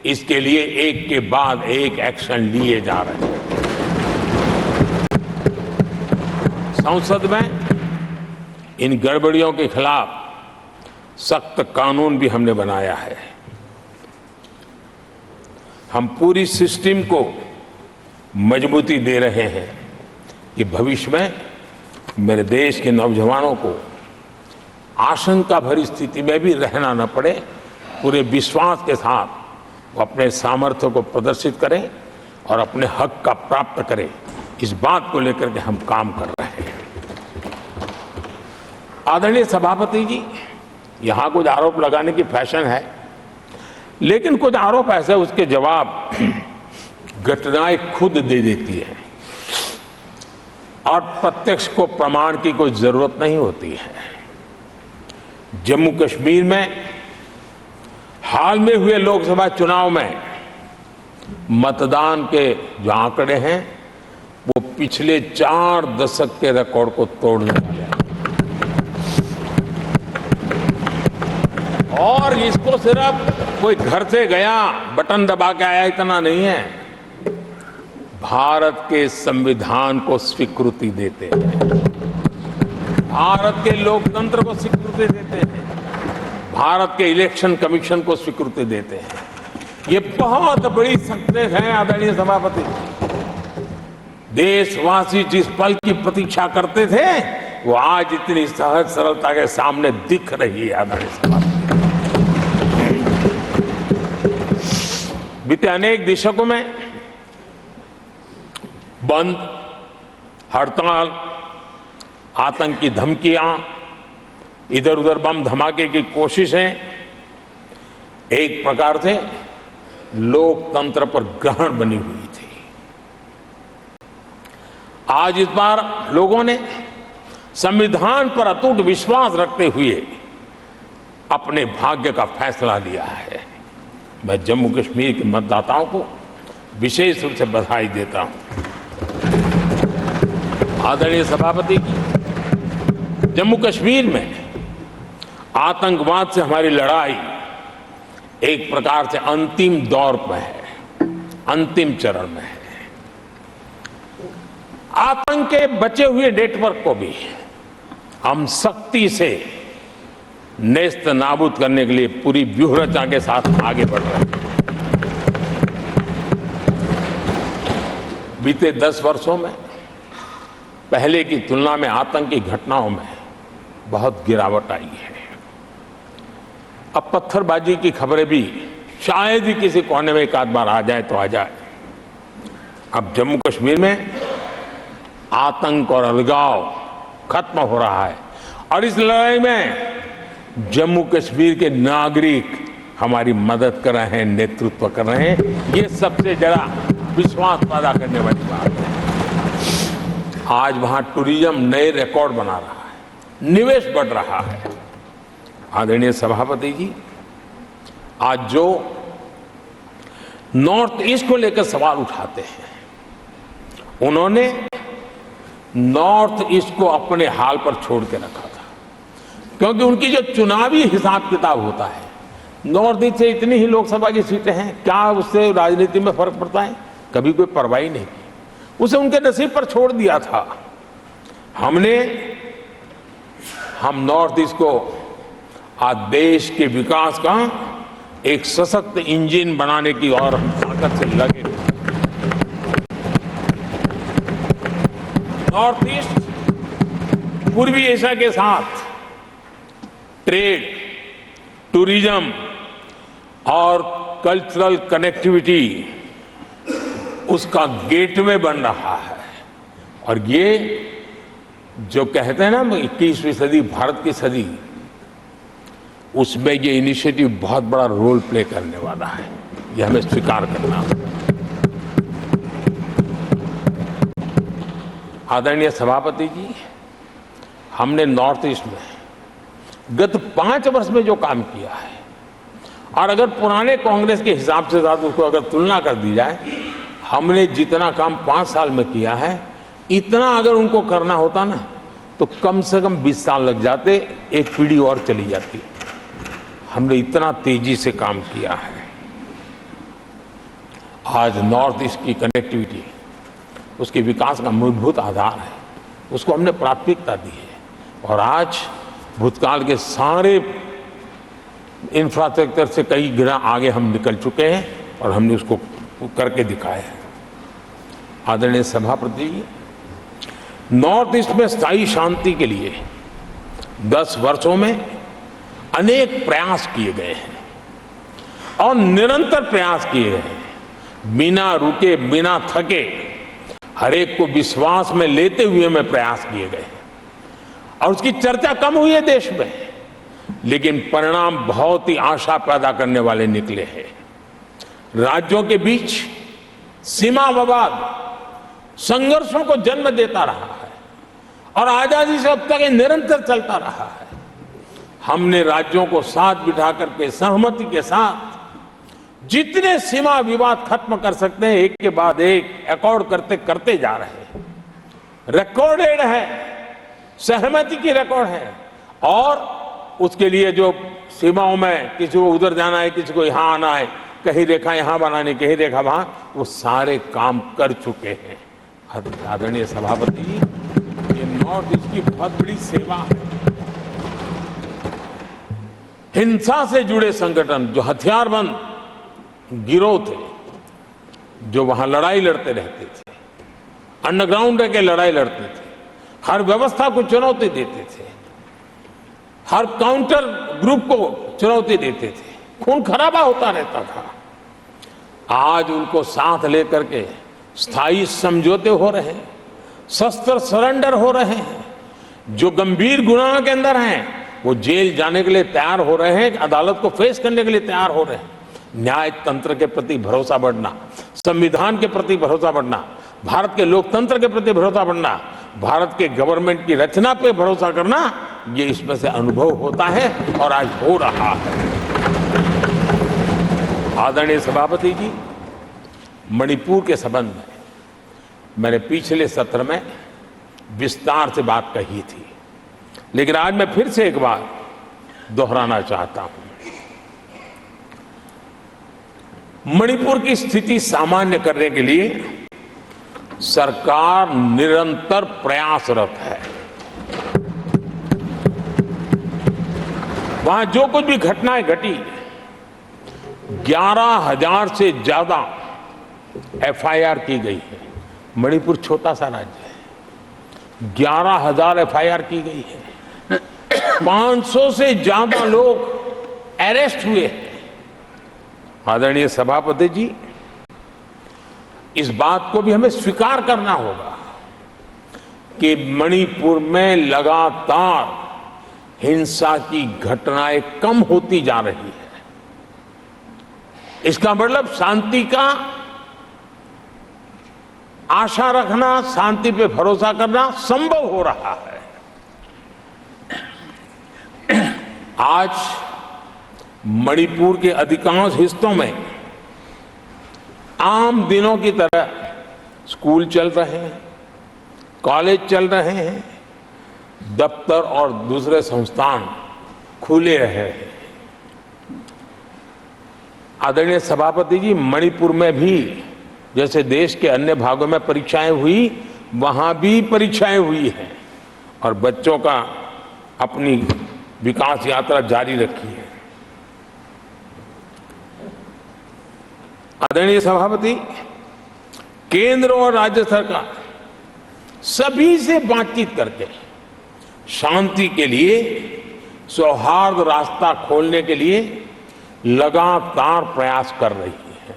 इसके लिए एक के बाद एक एक्शन लिए जा रहे हैं। संसद में इन गड़बड़ियों के खिलाफ सख्त कानून भी हमने बनाया है। हम पूरी सिस्टम को मजबूती दे रहे हैं कि भविष्य में मेरे देश के नौजवानों को आशंका भरी स्थिति में भी रहना न पड़े, पूरे विश्वास के साथ वो अपने सामर्थ्य को प्रदर्शित करें और अपने हक का प्राप्त करें, इस बात को लेकर के हम काम कर रहे हैं। आदरणीय सभापति जी, यहां कुछ आरोप लगाने की फैशन है, लेकिन कुछ आरोप ऐसे उसके जवाब घटनाएं खुद दे देती है और प्रत्यक्ष को प्रमाण की कोई जरूरत नहीं होती है। जम्मू कश्मीर में हाल में हुए लोकसभा चुनाव में मतदान के जो आंकड़े हैं वो पिछले 4 दशक के रिकॉर्ड को तोड़ने वाले हैं। और इसको सिर्फ कोई घर से गया बटन दबा के आया इतना नहीं है, भारत के संविधान को स्वीकृति देते हैं, भारत के लोकतंत्र को स्वीकृति देते हैं, भारत के इलेक्शन कमीशन को स्वीकृति देते हैं। ये बहुत बड़ी सक्सेस है आदरणीय सभापति। देशवासी जिस पल की प्रतीक्षा करते थे वो आज इतनी सहज सरलता के सामने दिख रही है। आदरणीय सभापति, बीते अनेक दशकों में बंद, हड़ताल, आतंकी धमकियां, इधर उधर बम धमाके की कोशिशें एक प्रकार से लोकतंत्र पर ग्रहण बनी हुई थी। आज इस बार लोगों ने संविधान पर अटूट विश्वास रखते हुए अपने भाग्य का फैसला लिया है। मैं जम्मू कश्मीर के मतदाताओं को विशेष रूप से बधाई देता हूं। आदरणीय सभापति, जम्मू कश्मीर में आतंकवाद से हमारी लड़ाई एक प्रकार से अंतिम दौर में है, अंतिम चरण में है। आतंक के बचे हुए नेटवर्क को भी हम सख्ती से नेस्त नाबूद करने के लिए पूरी व्यूहरचना के साथ आगे बढ़ रहे हैं। बीते 10 वर्षों में पहले की तुलना में आतंकी घटनाओं में बहुत गिरावट आई है। अब पत्थरबाजी की खबरें भी शायद ही किसी कोने में एक आध बार आ जाए तो आ जाए। अब जम्मू कश्मीर में आतंक और अलगाव खत्म हो रहा है और इस लड़ाई में जम्मू कश्मीर के नागरिक हमारी मदद कर रहे हैं, नेतृत्व कर रहे हैं। ये सबसे जरा विश्वास पैदा करने वाली बात है। आज वहां टूरिज्म नए रिकॉर्ड बना रहा है, निवेश बढ़ रहा है। आदरणीय सभापति जी, आज जो नॉर्थ ईस्ट को लेकर सवाल उठाते हैं, उन्होंने नॉर्थ ईस्ट को अपने हाल पर छोड़ के रखा था, क्योंकि उनकी जो चुनावी हिसाब किताब होता है, नॉर्थ ईस्ट से इतनी ही लोकसभा की सीटें हैं, क्या उससे राजनीति में फर्क पड़ता है? कभी कोई परवाही नहीं, उसे उनके नसीब पर छोड़ दिया था। हम नॉर्थ ईस्ट को आज देश के विकास का एक सशक्त इंजन बनाने की ओर हम ताकत से लगे। नॉर्थ ईस्ट पूर्वी एशिया के साथ ट्रेड, टूरिज्म और कल्चरल कनेक्टिविटी उसका गेटवे बन रहा है। और ये जो कहते हैं ना 21वीं सदी भारत की सदी, उसमें ये इनिशिएटिव बहुत बड़ा रोल प्ले करने वाला है। ये हमें स्वीकार करना होगा। आदरणीय सभापति जी, हमने नॉर्थ ईस्ट में गत 5 वर्ष में जो काम किया है और अगर पुराने कांग्रेस के हिसाब से साथ उसको अगर तुलना कर दी जाए, हमने जितना काम 5 साल में किया है, इतना अगर उनको करना होता ना तो कम से कम 20 साल लग जाते, एक पीढ़ी और चली जाती। हमने इतना तेजी से काम किया है। आज नॉर्थ ईस्ट की कनेक्टिविटी उसके विकास का मूलभूत आधार है, उसको हमने प्राथमिकता दी है। और आज भूतकाल के सारे इंफ्रास्ट्रक्चर से कई गुना आगे हम निकल चुके हैं और हमने उसको करके दिखाया है। आदरणीय सभापति जी, नॉर्थ ईस्ट में स्थायी शांति के लिए 10 वर्षों में अनेक प्रयास किए गए हैं और निरंतर प्रयास किए गए हैं। बिना रुके, बिना थके, हर एक को विश्वास में लेते हुए में प्रयास किए गए हैं और उसकी चर्चा कम हुई है देश में, लेकिन परिणाम बहुत ही आशा पैदा करने वाले निकले हैं। राज्यों के बीच सीमा विवाद संघर्षों को जन्म देता रहा है और आजादी से अब तक ये निरंतर चलता रहा है। हमने राज्यों को साथ बिठा करके सहमति के साथ जितने सीमा विवाद खत्म कर सकते हैं, एक के बाद एक अकॉर्ड करते करते जा रहे हैं। रिकॉर्डेड है, सहमति की रिकॉर्ड है। और उसके लिए जो सीमाओं में किसी को उधर जाना है, किसी को यहां आना है, कहीं रेखा यहां बनानी, कहीं रेखा वहां, वो सारे काम कर चुके हैं। आदरणीय सभापति जी, ये नॉर्थ ईस्ट की बहुत बड़ी सेवा है। हिंसा से जुड़े संगठन, जो हथियारबंद गिरोह थे, जो वहां लड़ाई लड़ते रहते थे, अंडरग्राउंड रह के लड़ाई लड़ते थे, हर व्यवस्था को चुनौती देते थे, हर काउंटर ग्रुप को चुनौती देते थे, खून खराबा होता रहता था। आज उनको साथ लेकर के स्थायी समझौते हो रहे हैं, शस्त्र सरेंडर हो रहे हैं। जो गंभीर गुनाह के अंदर हैं वो जेल जाने के लिए तैयार हो रहे हैं, अदालत को फेस करने के लिए तैयार हो रहे हैं। न्याय तंत्र के प्रति भरोसा बढ़ना, संविधान के प्रति भरोसा बढ़ना, भारत के लोकतंत्र के प्रति भरोसा बढ़ना, भारत के गवर्नमेंट की रचना पे भरोसा करना, ये इसमें से अनुभव होता है और आज हो रहा है। आदरणीय सभापति जी, मणिपुर के संबंध में मैंने पिछले सत्र में विस्तार से बात कही थी, लेकिन आज मैं फिर से एक बार दोहराना चाहता हूं। मणिपुर की स्थिति सामान्य करने के लिए सरकार निरंतर प्रयासरत है। वहां जो कुछ भी घटनाएं घटी, 11,000 से ज्यादा एफआईआर की गई है। मणिपुर छोटा सा राज्य है, 11,000 एफआईआर की गई है। 500 से ज्यादा लोग अरेस्ट हुए हैं। आदरणीय सभापति जी, इस बात को भी हमें स्वीकार करना होगा कि मणिपुर में लगातार हिंसा की घटनाएं कम होती जा रही है। इसका मतलब शांति का आशा रखना, शांति पे भरोसा करना संभव हो रहा है। आज मणिपुर के अधिकांश हिस्सों में आम दिनों की तरह स्कूल चल रहे हैं, कॉलेज चल रहे हैं, दफ्तर और दूसरे संस्थान खुले रहे हैं। आदरणीय सभापति जी, मणिपुर में भी जैसे देश के अन्य भागों में परीक्षाएं हुई, वहां भी परीक्षाएं हुई हैं और बच्चों का अपनी विकास यात्रा जारी रखी है। आदरणीय सभापति, केंद्र और राज्य सरकार सभी से बातचीत करके शांति के लिए, सौहार्द रास्ता खोलने के लिए लगातार प्रयास कर रही है।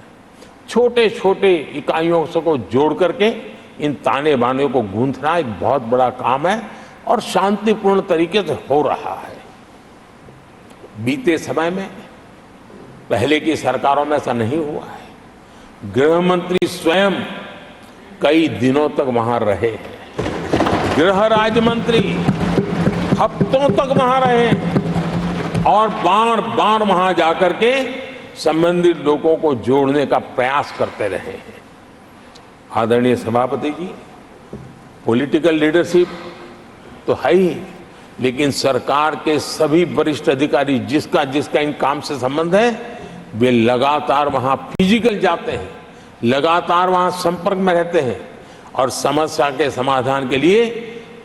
छोटे छोटे इकाइयों को जोड़ करके इन ताने बाने को गूंथना एक बहुत बड़ा काम है और शांतिपूर्ण तरीके से हो रहा है। बीते समय में पहले की सरकारों में ऐसा नहीं हुआ है। गृह मंत्री स्वयं कई दिनों तक वहां रहे हैं, गृह राज्य मंत्री हफ्तों तक वहां रहे और बार बार वहां जाकर के संबंधित लोगों को जोड़ने का प्रयास करते रहे हैं। आदरणीय सभापति जी, पॉलिटिकल लीडरशिप तो है ही, लेकिन सरकार के सभी वरिष्ठ अधिकारी जिसका जिसका इन काम से संबंध है, वे लगातार वहां फिजिकल जाते हैं, लगातार वहां संपर्क में रहते हैं और समस्या के समाधान के लिए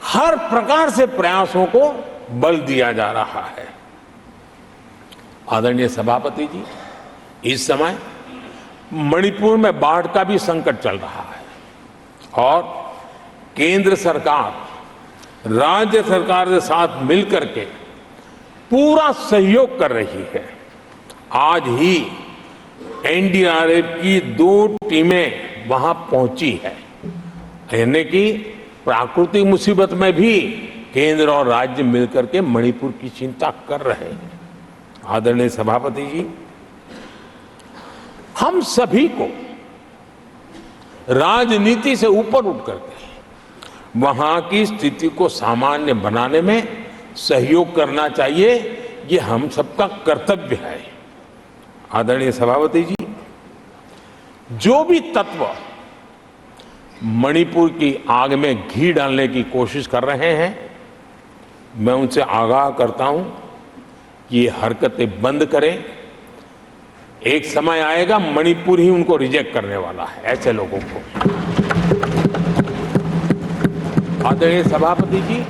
हर प्रकार से प्रयासों को बल दिया जा रहा है। आदरणीय सभापति जी, इस समय मणिपुर में बाढ़ का भी संकट चल रहा है और केंद्र सरकार राज्य सरकार के साथ मिलकर के पूरा सहयोग कर रही है। आज ही एनडीआरएफ की 2 टीमें वहां पहुंची है, यानी कि प्राकृतिक मुसीबत में भी केंद्र और राज्य मिलकर के मणिपुर की चिंता कर रहे हैं। आदरणीय सभापति जी, हम सभी को राजनीति से ऊपर उठ करके वहां की स्थिति को सामान्य बनाने में सहयोग करना चाहिए, ये हम सबका कर्तव्य है। आदरणीय सभापति जी, जो भी तत्व मणिपुर की आग में घी डालने की कोशिश कर रहे हैं, मैं उनसे आगाह करता हूं कि ये हरकतें बंद करें। एक समय आएगा मणिपुर ही उनको रिजेक्ट करने वाला है, ऐसे लोगों को। आदरणीय सभापति जी,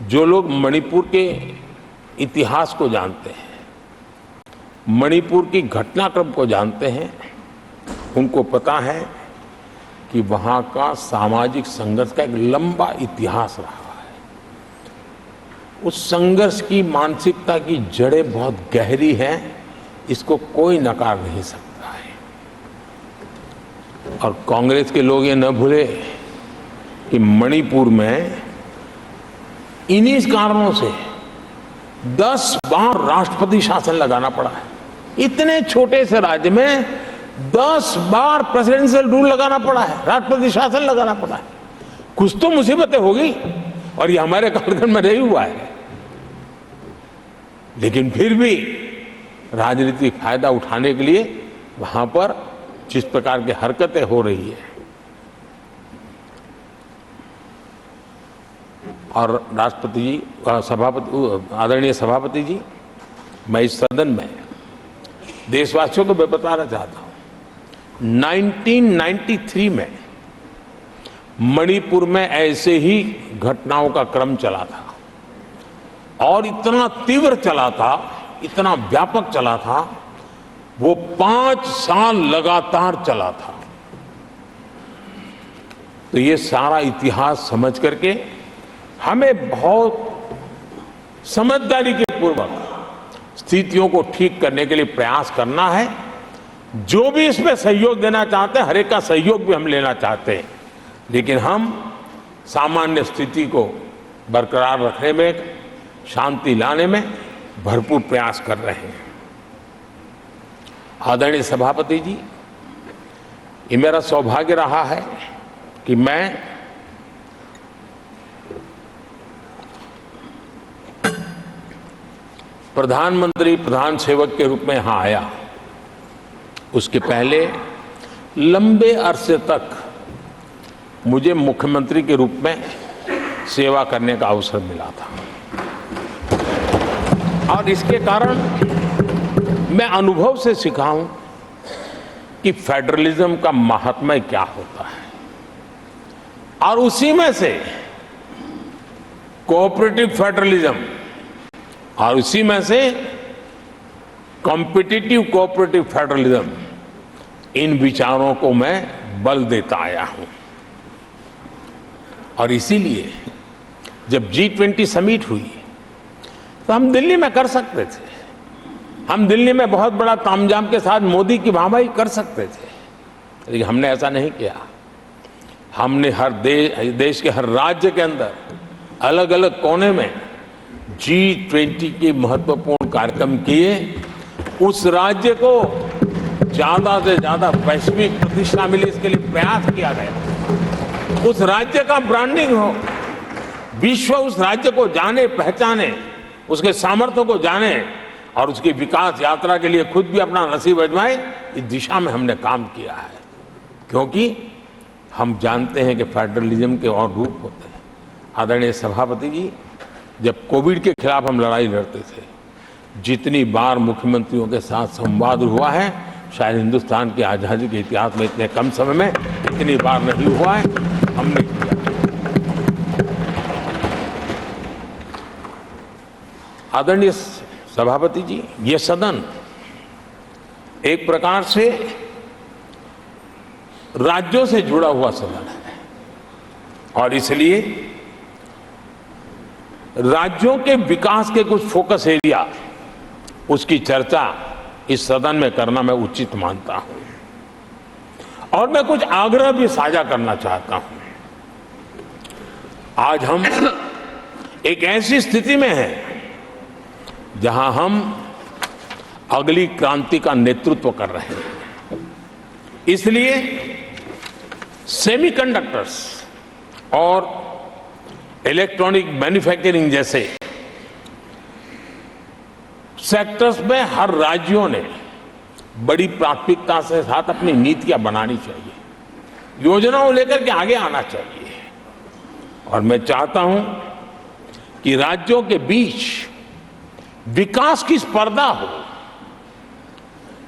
जो लोग मणिपुर के इतिहास को जानते हैं, मणिपुर की घटनाक्रम को जानते हैं, उनको पता है कि वहां का सामाजिक संघर्ष का एक लंबा इतिहास रहा है। उस संघर्ष की मानसिकता की जड़ें बहुत गहरी हैं, इसको कोई नकार नहीं सकता है। और कांग्रेस के लोग ये न भूले कि मणिपुर में इन्हीं कारणों से 10 बार राष्ट्रपति शासन लगाना पड़ा है। इतने छोटे से राज्य में 10 बार प्रेसिडेंशियल रूल लगाना पड़ा है, राष्ट्रपति शासन लगाना पड़ा है। कुछ तो मुसीबतें होगी और ये हमारे कालखंड में नहीं हुआ है, लेकिन फिर भी राजनीतिक फायदा उठाने के लिए वहां पर जिस प्रकार की हरकतें हो रही है, और राष्ट्रपति जी, आदरणीय सभापति जी, मैं इस सदन में देशवासियों को मैं बताना चाहता हूं, 1993 में मणिपुर में ऐसे ही घटनाओं का क्रम चला था और इतना तीव्र चला था, इतना व्यापक चला था, वो 5 साल लगातार चला था। तो ये सारा इतिहास समझ करके हमें बहुत समझदारी के पूर्वक स्थितियों को ठीक करने के लिए प्रयास करना है। जो भी इसमें सहयोग देना चाहते हैं, हर एक का सहयोग भी हम लेना चाहते हैं, लेकिन हम सामान्य स्थिति को बरकरार रखने में, शांति लाने में भरपूर प्रयास कर रहे हैं। आदरणीय सभापति जी, ये मेरा सौभाग्य रहा है कि मैं प्रधानमंत्री प्रधान सेवक के रूप में यहां आया। उसके पहले लंबे अरसे तक मुझे मुख्यमंत्री के रूप में सेवा करने का अवसर मिला था और इसके कारण मैं अनुभव से सीखा हूं कि फेडरलिज्म का महात्म्य क्या होता है, और उसी में से कोऑपरेटिव फेडरलिज्म और उसी में से कॉम्पिटिटिव कोऑपरेटिव फेडरलिज्म, इन विचारों को मैं बल देता आया हूं। और इसीलिए जब G20 समिट हुई तो हम दिल्ली में कर सकते थे, हम दिल्ली में बहुत बड़ा तामझाम के साथ मोदी की वाहवाही कर सकते थे, लेकिन हमने ऐसा नहीं किया। हमने हर देश के हर राज्य के अंदर अलग अलग कोने में G20 के महत्वपूर्ण कार्यक्रम किए। उस राज्य को ज्यादा से ज्यादा वैश्विक प्रतिष्ठा मिले, इसके लिए प्रयास किया गया। उस राज्य का ब्रांडिंग हो, विश्व उस राज्य को जाने पहचाने, उसके सामर्थ्य को जाने और उसकी विकास यात्रा के लिए खुद भी अपना नसीब आजमाए, इस दिशा में हमने काम किया है। क्योंकि हम जानते हैं कि फेडरलिज्म के और रूप होते हैं। आदरणीय सभापति जी, जब कोविड के खिलाफ हम लड़ाई लड़ते थे, जितनी बार मुख्यमंत्रियों के साथ संवाद हुआ है, शायद हिंदुस्तान की आज़ादी के इतिहास में इतने कम समय में इतनी बार नहीं हुआ है, हमने किया। आदरणीय सभापति जी, ये सदन एक प्रकार से राज्यों से जुड़ा हुआ सदन है और इसलिए राज्यों के विकास के कुछ फोकस एरिया, उसकी चर्चा इस सदन में करना मैं उचित मानता हूं और मैं कुछ आग्रह भी साझा करना चाहता हूं। आज हम एक ऐसी स्थिति में हैं जहां हम अगली क्रांति का नेतृत्व कर रहे हैं। इसलिए सेमीकंडक्टर्स और इलेक्ट्रॉनिक मैन्युफैक्चरिंग जैसे सेक्टर्स में हर राज्यों ने बड़ी प्राथमिकता से साथ अपनी नीतियां बनानी चाहिए, योजनाओं लेकर के आगे आना चाहिए। और मैं चाहता हूं कि राज्यों के बीच विकास की स्पर्धा हो,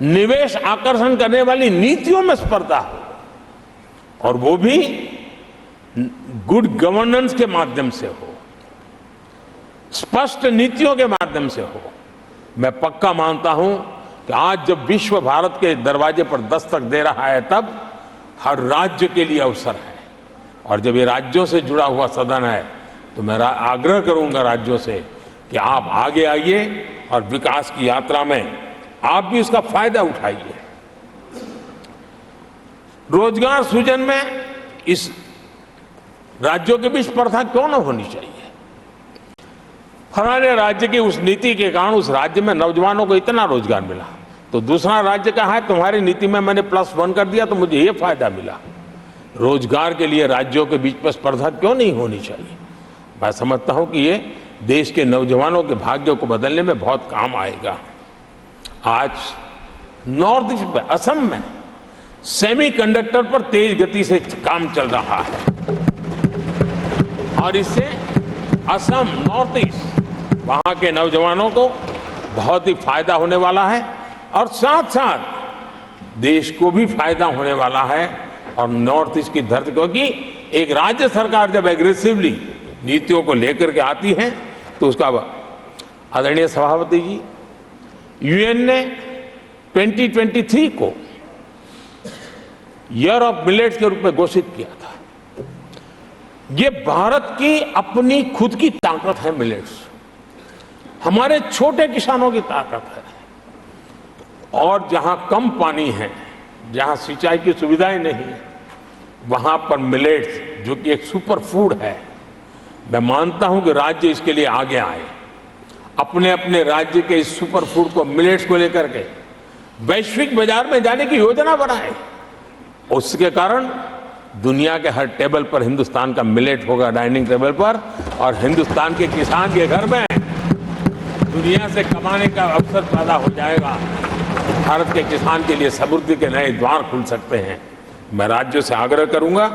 निवेश आकर्षण करने वाली नीतियों में स्पर्धा हो, और वो भी गुड गवर्नेंस के माध्यम से हो, स्पष्ट नीतियों के माध्यम से हो। मैं पक्का मानता हूं कि आज जब विश्व भारत के दरवाजे पर दस्तक दे रहा है, तब हर राज्य के लिए अवसर है। और जब ये राज्यों से जुड़ा हुआ सदन है, तो मैं आग्रह करूंगा राज्यों से कि आप आगे आइए और विकास की यात्रा में आप भी उसका फायदा उठाइए। रोजगार सृजन में इस राज्यों के बीच स्पर्धा क्यों न होनी चाहिए? फलाने राज्य की उस नीति के कारण उस राज्य में नौजवानों को इतना रोजगार मिला, तो दूसरा राज्य कहा है तुम्हारी नीति में मैंने +1 कर दिया तो मुझे ये फायदा मिला। रोजगार के लिए राज्यों के बीच में स्पर्धा क्यों नहीं होनी चाहिए? मैं समझता हूं कि ये देश के नौजवानों के भाग्य को बदलने में बहुत काम आएगा। आज नॉर्थ ईस्ट में, असम में सेमीकंडक्टर पर तेज गति से काम चल रहा है और इससे असम, नॉर्थ ईस्ट, वहां के नौजवानों को बहुत ही फायदा होने वाला है और साथ साथ देश को भी फायदा होने वाला है। और नॉर्थ ईस्ट की धरती, क्योंकि एक राज्य सरकार जब एग्रेसिवली नीतियों को लेकर के आती है तो उसका, आदरणीय सभापति जी, यूएन ने 2023 को ईयर ऑफ मिलेट्स के रूप में घोषित किया था। ये भारत की अपनी खुद की ताकत है। मिलेट्स हमारे छोटे किसानों की ताकत है। और जहां कम पानी है, जहां सिंचाई की सुविधाएं नहीं है, वहां पर मिलेट्स, जो कि एक सुपर फूड है, मैं मानता हूं कि राज्य इसके लिए आगे आए, अपने अपने राज्य के इस सुपर फूड को, मिलेट्स को लेकर के वैश्विक बाजार में जाने की योजना बनाए। उसके कारण दुनिया के हर टेबल पर हिंदुस्तान का मिलेट होगा, डाइनिंग टेबल पर, और हिंदुस्तान के किसान के घर में दुनिया से कमाने का अवसर पैदा हो जाएगा। भारत के किसान के लिए समृद्धि के नए द्वार खुल सकते हैं। मैं राज्यों से आग्रह करूंगा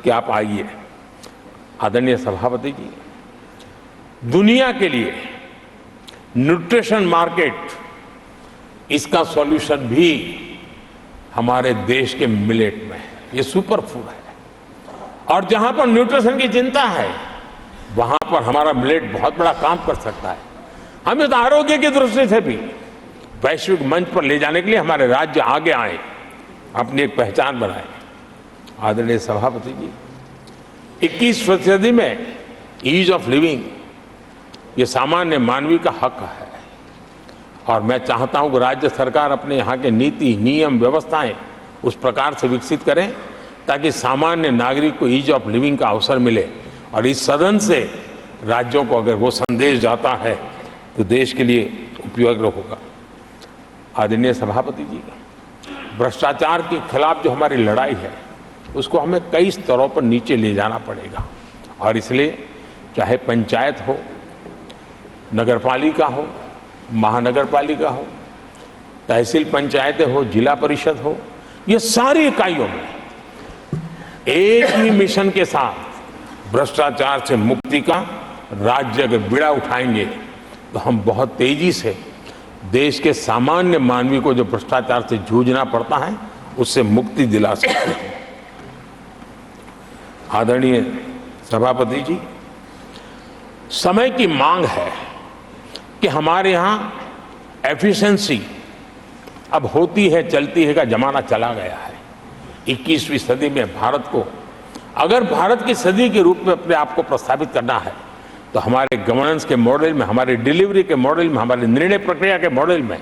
कि आप आइए। आदरणीय सभापति जी, दुनिया के लिए न्यूट्रिशन मार्केट, इसका सॉल्यूशन भी हमारे देश के मिलेट में है। ये सुपर फूड है और जहां पर न्यूट्रिशन की चिंता है, वहां पर हमारा मिलेट बहुत बड़ा काम कर सकता है। हम इस आरोग्य की दृष्टि से भी वैश्विक मंच पर ले जाने के लिए हमारे राज्य आगे आए, अपनी एक पहचान बनाए। आदरणीय सभापति जी, 21वीं सदी में ईज ऑफ लिविंग, ये सामान्य मानवीय का हक है और मैं चाहता हूं कि राज्य सरकार अपने यहाँ के नीति, नियम, व्यवस्थाएं उस प्रकार से विकसित करें ताकि सामान्य नागरिक को ईज ऑफ लिविंग का अवसर मिले। और इस सदन से राज्यों को अगर वो संदेश जाता है तो देश के लिए उपयोगी होगा। आदरणीय सभापति जी, भ्रष्टाचार के खिलाफ जो हमारी लड़ाई है, उसको हमें कई स्तरों पर नीचे ले जाना पड़ेगा। और इसलिए चाहे पंचायत हो, नगरपालिका हो, महानगर पालिका हो, तहसील पंचायतें हो, जिला परिषद हो, ये सारी इकाइयों में एक ही मिशन के साथ भ्रष्टाचार से मुक्ति का राज्य अगर बीड़ा उठाएंगे तो हम बहुत तेजी से देश के सामान्य मानवी को जो भ्रष्टाचार से जूझना पड़ता है उससे मुक्ति दिला सकते हैं। आदरणीय सभापति जी, समय की मांग है कि हमारे यहाँ एफिशिएंसी अब होती है चलती है का जमाना चला गया है। 21वीं सदी में भारत को अगर भारत की सदी के रूप में अपने आप को प्रस्थापित करना है तो हमारे गवर्नेंस के मॉडल में, हमारे डिलीवरी के मॉडल में, हमारे निर्णय प्रक्रिया के मॉडल में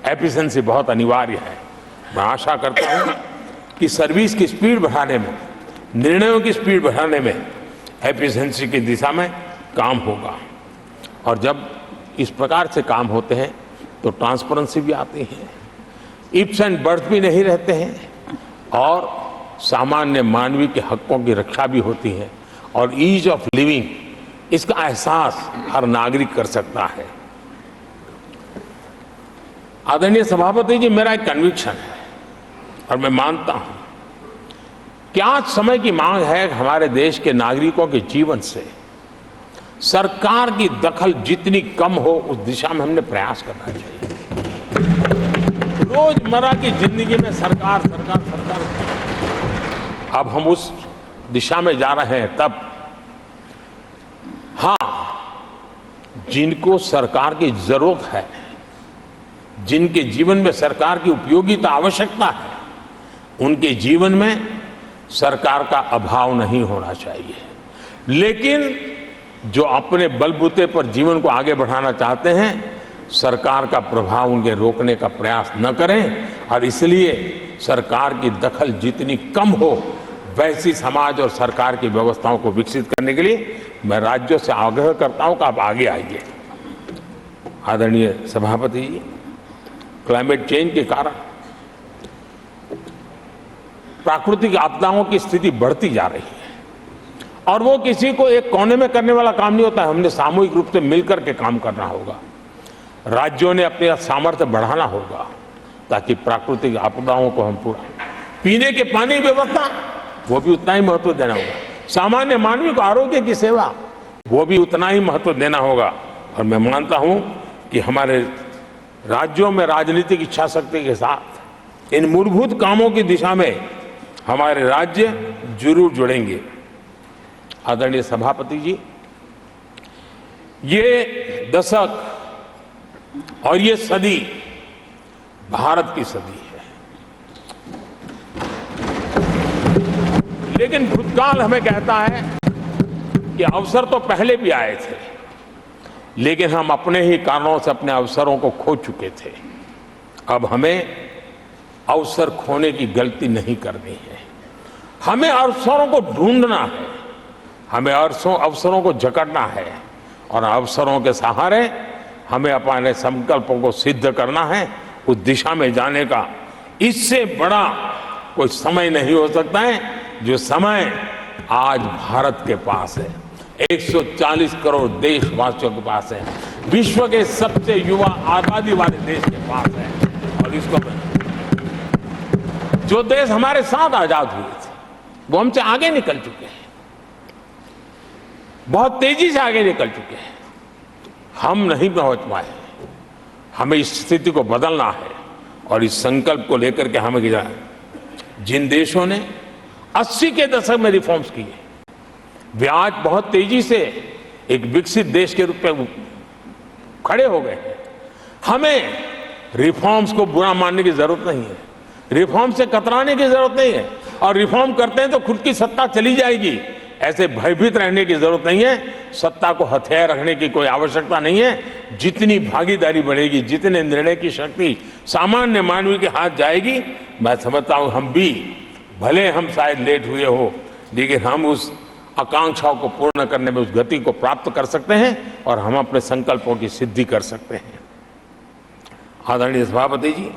एफिशिएंसी बहुत अनिवार्य है। मैं आशा करता हूँ कि सर्विस की स्पीड बढ़ाने में, निर्णयों की स्पीड बढ़ाने में एफिशिएंसी की दिशा में काम होगा। और जब इस प्रकार से काम होते हैं तो ट्रांसपेरेंसी भी आती है, इफ्स एंड बर्ड्स भी नहीं रहते हैं और सामान्य मानवीय के हकों की रक्षा भी होती है और ईज ऑफ लिविंग इसका एहसास हर नागरिक कर सकता है। आदरणीय सभापति जी, मेरा एक कन्विक्शन है और मैं मानता हूं कि आज समय की मांग है कि हमारे देश के नागरिकों के जीवन से सरकार की दखल जितनी कम हो उस दिशा में हमने प्रयास करना चाहिए। रोजमर्रा की जिंदगी में सरकार सरकार सरकार, अब हम उस दिशा में जा रहे हैं। तब हाँ, जिनको सरकार की जरूरत है, जिनके जीवन में सरकार की उपयोगिता आवश्यकता है, उनके जीवन में सरकार का अभाव नहीं होना चाहिए। लेकिन जो अपने बलबूते पर जीवन को आगे बढ़ाना चाहते हैं, सरकार का प्रभाव उनके रोकने का प्रयास न करें और इसलिए सरकार की दखल जितनी कम हो वैसी समाज और सरकार की व्यवस्थाओं को विकसित करने के लिए मैं राज्यों से आग्रह करता हूं कि आप आगे आइए। आदरणीय सभापति जी, क्लाइमेट चेंज के कारण प्राकृतिक आपदाओं की स्थिति बढ़ती जा रही है और वो किसी को एक कोने में करने वाला काम नहीं होता है। हमने सामूहिक रूप से मिलकर के काम करना होगा। राज्यों ने अपने सामर्थ्य बढ़ाना होगा ताकि प्राकृतिक आपदाओं को हम पूरा, पीने के पानी की व्यवस्था वो भी उतना ही महत्व देना होगा। सामान्य मानवी को आरोग्य की सेवा वो भी उतना ही महत्व देना होगा। और मैं मानता हूं कि हमारे राज्यों में राजनीतिक इच्छा शक्ति के साथ इन मूलभूत कामों की दिशा में हमारे राज्य जरूर जुड़ेंगे। आदरणीय सभापति जी, ये दशक और ये सदी भारत की सदी है, लेकिन भूतकाल हमें कहता है कि अवसर तो पहले भी आए थे, लेकिन हम अपने ही कारणों से अपने अवसरों को खो चुके थे। अब हमें अवसर खोने की गलती नहीं करनी है। हमें अवसरों को ढूंढना है, हमें अवसरों को जकड़ना है और अवसरों के सहारे हमें अपने संकल्पों को सिद्ध करना है, उस दिशा में जाने का। इससे बड़ा कोई समय नहीं हो सकता है जो समय आज भारत के पास है। 140 करोड़ देशवासियों के पास है, विश्व के सबसे युवा आबादी वाले देश के पास है। और इसको जो देश हमारे साथ आजाद हुए थे वो हमसे आगे निकल चुके हैं, बहुत तेजी से आगे निकल चुके हैं। हम नहीं पहुंच पाए। हमें इस स्थिति को बदलना है और इस संकल्प को लेकर के हमें जिन देशों ने 80 के दशक में रिफॉर्म्स किए, वे आज बहुत तेजी से एक विकसित देश के रूप में खड़े हो गए हैं। हमें रिफॉर्म्स को बुरा मानने की जरूरत नहीं है, रिफॉर्म से कतराने की जरूरत नहीं है। और रिफॉर्म करते हैं तो खुद की सत्ता चली जाएगी, ऐसे भयभीत रहने की जरूरत नहीं है। सत्ता को हथियार रखने की कोई आवश्यकता नहीं है। जितनी भागीदारी बढ़ेगी, जितने निर्णय की शक्ति सामान्य मानवी के हाथ जाएगी, मैं समझता हूं हम भी, भले हम शायद लेट हुए हो, लेकिन हम उस आकांक्षाओं को पूर्ण करने में उस गति को प्राप्त कर सकते हैं और हम अपने संकल्पों की सिद्धि कर सकते हैं। आदरणीय सभापति जी,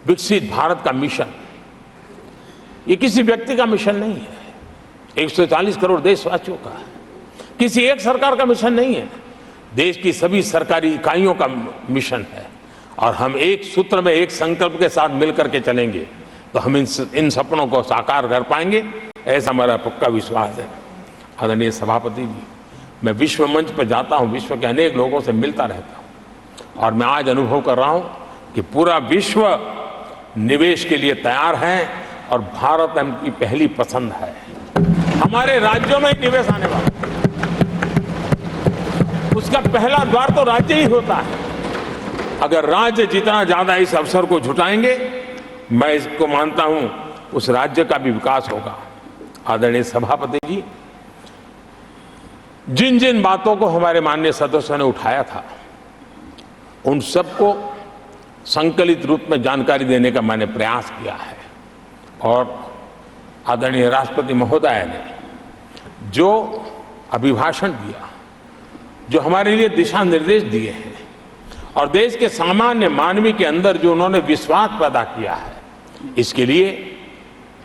विकसित भारत का मिशन ये किसी व्यक्ति का मिशन नहीं है, 140 करोड़ देशवासियों का, किसी एक सरकार का मिशन नहीं है। देश की सभी सरकारी इकाइयों का मिशन है और हम एक सूत्र में, एक संकल्प के साथ मिलकर के चलेंगे तो हम इन सपनों को साकार कर पाएंगे, ऐसा हमारा पक्का विश्वास है। आदरणीय सभापति जी, मैं विश्व मंच पर जाता हूं, विश्व के अनेक लोगों से मिलता रहता हूं और मैं आज अनुभव कर रहा हूं कि पूरा विश्व निवेश के लिए तैयार है और भारत उनकी पहली पसंद है। हमारे राज्यों में निवेश आने वाला है, उसका पहला द्वार तो राज्य ही होता है। अगर राज्य जितना ज्यादा इस अवसर को जुटाएंगे, मैं इसको मानता हूं उस राज्य का भी विकास होगा। आदरणीय सभापति जी, जिन जिन बातों को हमारे माननीय सदस्यों ने उठाया था, उन सबको संकलित रूप में जानकारी देने का मैंने प्रयास किया है और आदरणीय राष्ट्रपति महोदय ने जो अभिभाषण दिया, जो हमारे लिए दिशा निर्देश दिए हैं और देश के सामान्य मानवी के अंदर जो उन्होंने विश्वास पैदा किया है, इसके लिए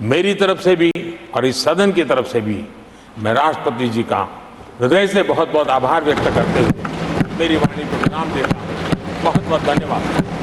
मेरी तरफ से भी और इस सदन की तरफ से भी मैं राष्ट्रपति जी का हृदय से बहुत बहुत आभार व्यक्त करते हुए मेरी वाणी को विराम देता हूं। बहुत बहुत धन्यवाद।